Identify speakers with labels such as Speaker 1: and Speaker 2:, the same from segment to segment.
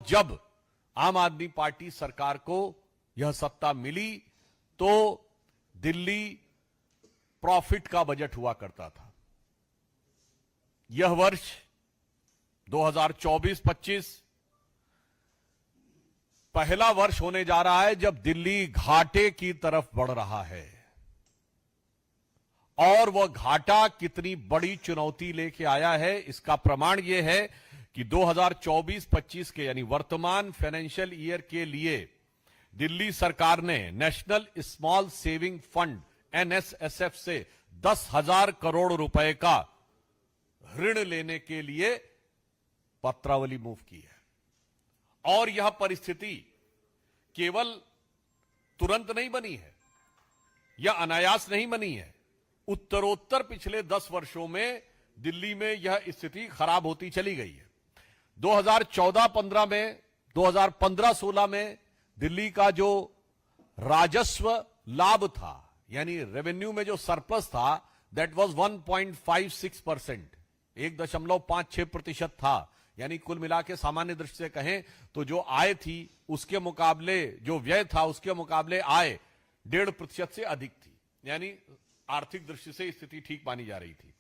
Speaker 1: जब आम आदमी पार्टी सरकार को यह सत्ता मिली तो दिल्ली प्रॉफिट का बजट हुआ करता था। यह वर्ष 2024-25 पहला वर्ष होने जा रहा है जब दिल्ली घाटे की तरफ बढ़ रहा है, और वह घाटा कितनी बड़ी चुनौती लेके आया है इसका प्रमाण यह है कि 2024-25 के यानी वर्तमान फाइनेंशियल ईयर के लिए दिल्ली सरकार ने national small saving fund NSSF से 10,000 करोड़ रुपए का ऋण लेने के लिए पत्रावली मूव की है। और यह परिस्थिति केवल तुरंत नहीं बनी है, यह अनायास नहीं बनी है। उत्तरोत्तर पिछले 10 वर्षों में दिल्ली में यह स्थिति खराब होती चली गई है। 2014-15 में, 2015-16 में दिल्ली का जो राजस्व लाभ था यानी रेवेन्यू में जो सरप्लस था दैट वाज 1.56%, 1.56% था। यानी कुल मिला के सामान्य दृष्टि से कहें तो जो आय थी उसके मुकाबले जो व्यय था उसके मुकाबले आय 1.5% से अधिक थी, यानी आर्थिक दृष्टि से स्थिति ठीक मानी जा रही थी।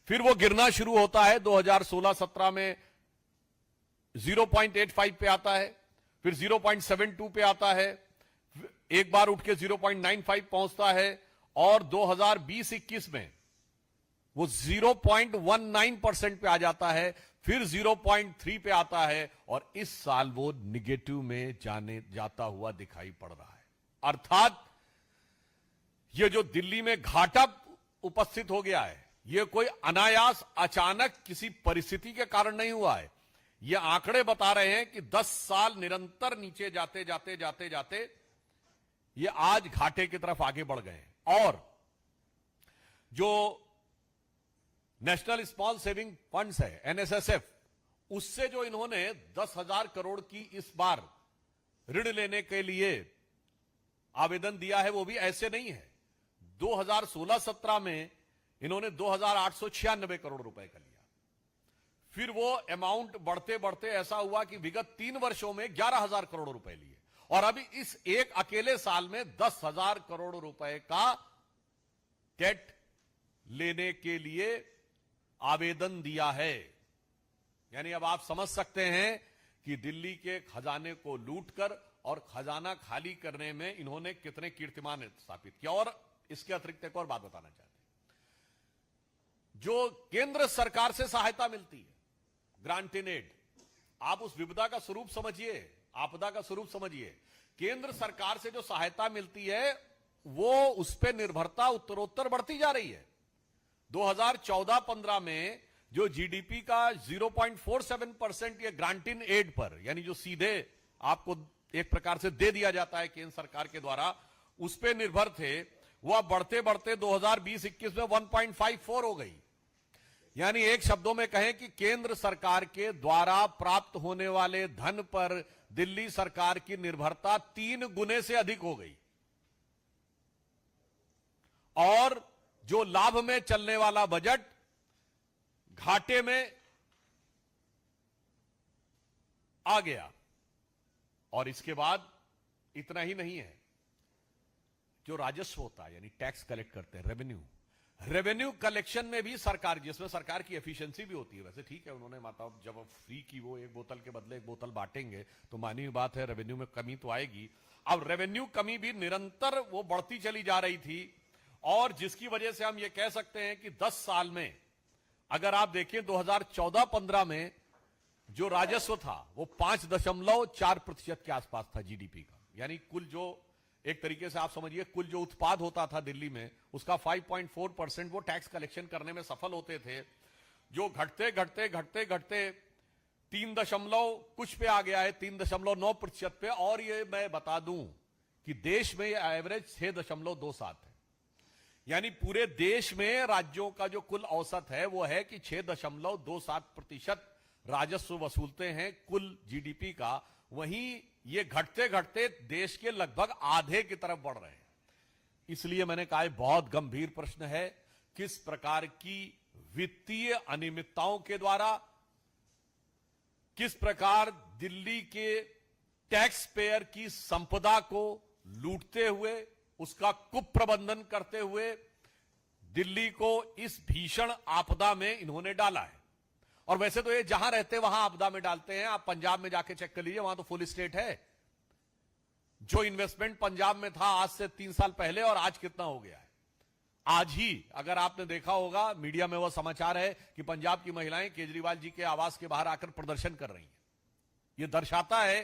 Speaker 1: फिर वो गिरना शुरू होता है, 2016-17 में 0.85 पे आता है, फिर 0.72 पे आता है, एक बार उठ के 0.95 पहुंचता है, और 2020-21 में वो 0.19% पे आ जाता है, फिर 0.3 पे आता है, और इस साल वो निगेटिव में जाता हुआ दिखाई पड़ रहा है। अर्थात ये जो दिल्ली में घाटा उपस्थित हो गया है, ये कोई अनायास अचानक किसी परिस्थिति के कारण नहीं हुआ है। ये आंकड़े बता रहे हैं कि 10 साल निरंतर नीचे जाते जाते जाते जाते ये आज घाटे की तरफ आगे बढ़ गए हैं। और जो नेशनल स्मॉल सेविंग फंड्स है NSSF, उससे जो इन्होंने 10,000 करोड़ की इस बार ऋण लेने के लिए आवेदन दिया है वो भी ऐसे नहीं है। 2016-17 में इन्होंने 2,896 करोड़ रुपए का लिया, फिर वो अमाउंट बढ़ते बढ़ते ऐसा हुआ कि विगत 3 वर्षों में 11,000 करोड़ रुपए लिए, और अभी इस एक अकेले साल में 10,000 करोड़ रुपए का डेट लेने के लिए आवेदन दिया है। यानी अब आप समझ सकते हैं कि दिल्ली के खजाने को लूटकर और खजाना खाली करने में इन्होंने कितने कीर्तिमान स्थापित किया। और इसके अतिरिक्त एक और बात बताना चाहते हैं, जो केंद्र सरकार से सहायता मिलती है, ग्रांट इन एड, आप उस विपदा का स्वरूप समझिए, आपदा का स्वरूप समझिए। केंद्र सरकार से जो सहायता मिलती है वो उस पर निर्भरता उत्तरोत्तर बढ़ती जा रही है। 2014-15 में जो जीडीपी का 0.47% ये ग्रांट इन एड पर, यानी जो सीधे आपको एक प्रकार से दे दिया जाता है केंद्र सरकार के द्वारा, उस पर निर्भर थे, वह बढ़ते बढ़ते 2020-21 में 1.54 हो गई। यानी एक शब्दों में कहें कि केंद्र सरकार के द्वारा प्राप्त होने वाले धन पर दिल्ली सरकार की निर्भरता 3 गुने से अधिक हो गई, और जो लाभ में चलने वाला बजट घाटे में आ गया। और इसके बाद इतना ही नहीं है, जो राजस्व होता है यानी टैक्स कलेक्ट करते हैं, रेवेन्यू कलेक्शन में भी सरकार, जिसमें सरकार की एफिशिएंसी भी होती है, वैसे ठीक है उन्होंने माता जब फ्री की वो एक बोतल के बदले एक बोतल बांटेंगे तो मानी हुई बात है रेवेन्यू में कमी तो आएगी। अब रेवेन्यू कमी भी निरंतर वो बढ़ती चली जा रही थी, और जिसकी वजह से हम ये कह सकते हैं कि 10 साल में अगर आप देखें 2014-15 में जो राजस्व था वो 5.4% के आसपास था जीडीपी का, यानी कुल जो एक तरीके से आप समझिए कुल जो उत्पाद होता था दिल्ली में उसका 5.4% वो टैक्स कलेक्शन करने में सफल होते थे, जो घटते घटते घटते घटते 3 कुछ पे आ गया है, 3.9% पे। और ये मैं बता दूं कि देश में ये एवरेज 6.27 है, यानी पूरे देश में राज्यों का जो कुल औसत है वो है कि 6.27% राजस्व वसूलते हैं कुल जीडीपी का। वहीं ये घटते घटते देश के लगभग आधे की तरफ बढ़ रहे हैं। इसलिए मैंने कहा बहुत गंभीर प्रश्न है, किस प्रकार की वित्तीय अनियमितताओं के द्वारा किस प्रकार दिल्ली के टैक्स पेयर की संपदा को लूटते हुए, उसका कुप्रबंधन करते हुए दिल्ली को इस भीषण आपदा में इन्होंने डाला है। और वैसे तो ये जहां रहते वहां आपदा में डालते हैं। आप पंजाब में जाके चेक कर लीजिए, वहां तो फुल स्टेट है। जो इन्वेस्टमेंट पंजाब में था आज से 3 साल पहले, और आज कितना हो गया है। आज ही अगर आपने देखा होगा मीडिया में, वह समाचार है कि पंजाब की महिलाएं केजरीवाल जी के आवास के बाहर आकर प्रदर्शन कर रही हैं। यह दर्शाता है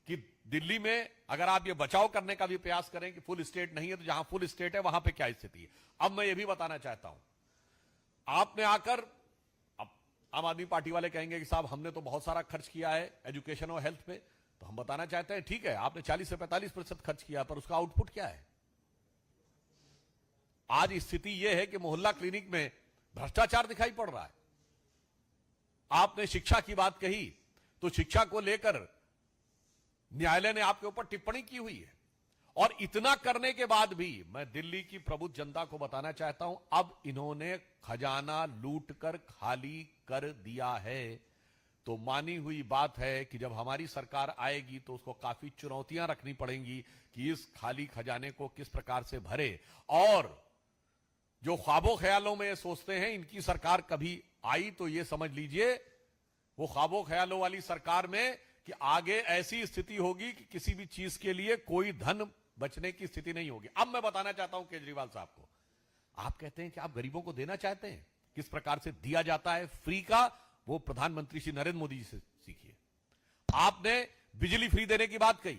Speaker 1: कि दिल्ली में अगर आप ये बचाव करने का भी प्रयास करें कि फुल स्टेट नहीं है, तो जहां फुल स्टेट है वहां पे क्या स्थिति है। अब मैं ये भी बताना चाहता हूं, आपने आकर, अब आम आदमी पार्टी वाले कहेंगे कि साहब हमने तो बहुत सारा खर्च किया है एजुकेशन और हेल्थ पे, तो हम बताना चाहते हैं ठीक है, आपने 40 से 45% खर्च किया, पर उसका आउटपुट क्या है। आज स्थिति यह है कि मोहल्ला क्लिनिक में भ्रष्टाचार दिखाई पड़ रहा है। आपने शिक्षा की बात कही, तो शिक्षा को लेकर न्यायालय ने आपके ऊपर टिप्पणी की हुई है। और इतना करने के बाद भी मैं दिल्ली की प्रबुद्ध जनता को बताना चाहता हूं, अब इन्होंने खजाना लूट कर खाली कर दिया है। तो मानी हुई बात है कि जब हमारी सरकार आएगी तो उसको काफी चुनौतियां रखनी पड़ेंगी कि इस खाली खजाने को किस प्रकार से भरे। और जो ख्वाबों ख्यालों में सोचते हैं इनकी सरकार कभी आई, तो ये समझ लीजिए वो ख्वाबों ख्यालों वाली सरकार में कि आगे ऐसी स्थिति होगी कि किसी भी चीज के लिए कोई धन बचने की स्थिति नहीं होगी। अब मैं बताना चाहता हूं केजरीवाल साहब को, आप कहते हैं कि आप गरीबों को देना चाहते हैं, किस प्रकार से दिया जाता है फ्री का, वो प्रधानमंत्री श्री नरेंद्र मोदी जी से सीखिए। आपने बिजली फ्री देने की बात कही,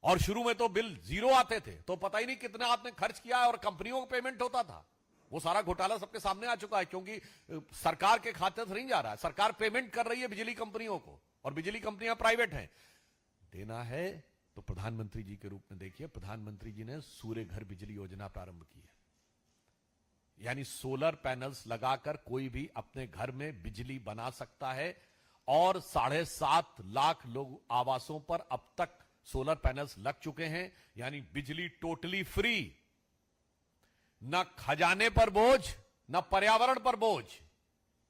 Speaker 1: और शुरू में तो बिल 0 आते थे, तो पता ही नहीं कितना आपने खर्च किया और कंपनियों को पेमेंट होता था। वो सारा घोटाला सबके सामने आ चुका है, क्योंकि सरकार के खाते से नहीं जा रहा है, सरकार पेमेंट कर रही है बिजली कंपनियों को, और बिजली कंपनियां प्राइवेट हैं। देना है तो प्रधानमंत्री जी के रूप में देखिए, प्रधानमंत्री जी ने सूर्य घर बिजली योजना प्रारंभ की है। यानी सोलर पैनल्स लगाकर कोई भी अपने घर में बिजली बना सकता है, और 7.5 लाख लोग आवासों पर अब तक सोलर पैनल्स लग चुके हैं। यानी बिजली टोटली फ्री, न खजाने पर बोझ, न पर्यावरण पर बोझ,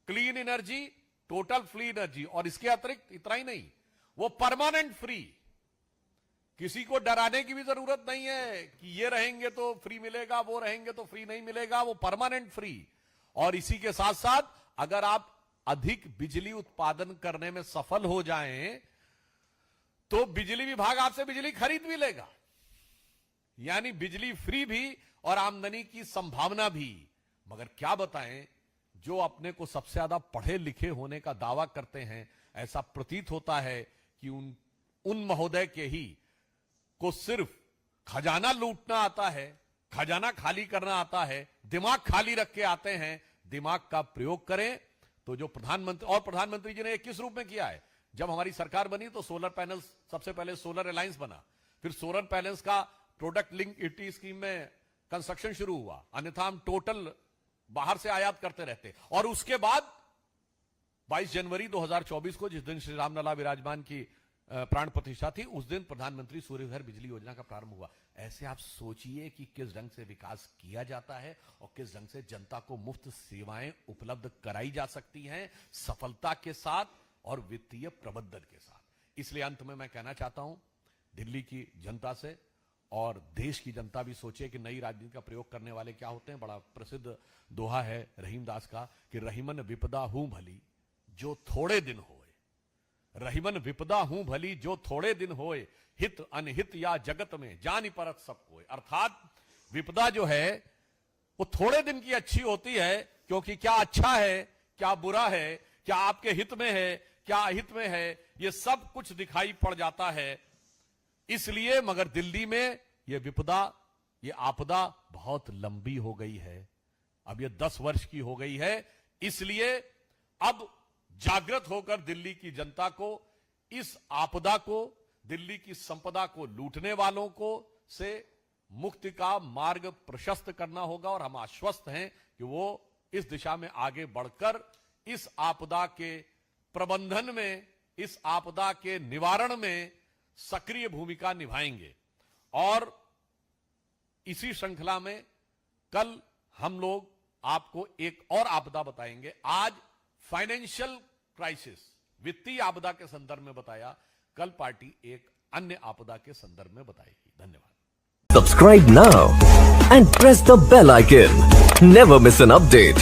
Speaker 1: clean energy, total free energy. और इसके अतिरिक्त इतना ही नहीं, वो परमानेंट फ्री, किसी को डराने की भी जरूरत नहीं है कि ये रहेंगे तो फ्री मिलेगा, वो रहेंगे तो फ्री नहीं मिलेगा, वो परमानेंट फ्री। और इसी के साथ साथ अगर आप अधिक बिजली उत्पादन करने में सफल हो जाएं तो बिजली विभाग आपसे बिजली खरीद भी लेगा। यानी बिजली फ्री भी और आमदनी की संभावना भी। मगर क्या बताएं, जो अपने को सबसे ज्यादा पढ़े लिखे होने का दावा करते हैं, ऐसा प्रतीत होता है कि उन महोदय के ही को सिर्फ खजाना लूटना आता है, खजाना खाली करना आता है, दिमाग खाली रख के आते हैं। दिमाग का प्रयोग करें तो जो प्रधानमंत्री, और प्रधानमंत्री जी ने किस रूप में किया है, जब हमारी सरकार बनी तो सोलर पैनल्स, सबसे पहले सोलर अलायंस बना, फिर सोलर पैनल्स का प्रोडक्ट लिंक ईटी स्कीम में कंस्ट्रक्शन शुरू हुआ, अन्यथा हम टोटल बाहर से आयात करते रहते। और उसके बाद 22 जनवरी 2024 को, जिस दिन श्री रामलला विराजमान की प्राण प्रतिष्ठा थी, उस दिन प्रधानमंत्री सूर्य घर बिजली योजना का प्रारंभ हुआ। ऐसे आप सोचिए कि किस ढंग से विकास किया जाता है और किस ढंग से जनता को मुफ्त सेवाएं उपलब्ध कराई जा सकती हैं, सफलता के साथ और वित्तीय प्रबंधन के साथ। इसलिए अंत में मैं कहना चाहता हूं दिल्ली की जनता से, और देश की जनता भी सोचे कि नई राजनीति का प्रयोग करने वाले क्या होते हैं। बड़ा प्रसिद्ध दोहा है रहीमदास का कि रहीमन विपदा हूं भली जो थोड़े दिन होए, रहीमन विपदा हूं भली जो थोड़े दिन होए, हित अनहित या जगत में जानि परत सब कोय। अर्थात विपदा जो है वो थोड़े दिन की अच्छी होती है, क्योंकि क्या अच्छा है, क्या बुरा है, क्या आपके हित में है, क्या अहित में है, ये सब कुछ दिखाई पड़ जाता है। इसलिए मगर दिल्ली में ये विपदा, ये आपदा बहुत लंबी हो गई है, अब ये 10 वर्ष की हो गई है। इसलिए अब जागृत होकर दिल्ली की जनता को इस आपदा को, दिल्ली की संपदा को लूटने वालों को से मुक्ति का मार्ग प्रशस्त करना होगा। और हम आश्वस्त हैं कि वो इस दिशा में आगे बढ़कर इस आपदा के प्रबंधन में, इस आपदा के निवारण में सक्रिय भूमिका निभाएंगे। और इसी श्रृंखला में कल हम लोग आपको एक और आपदा बताएंगे। आज फाइनेंशियल क्राइसिस, वित्तीय आपदा के संदर्भ में बताया, कल पार्टी एक अन्य आपदा के संदर्भ में बताएगी। धन्यवाद।
Speaker 2: Subscribe now and press the bell icon. Never miss an update.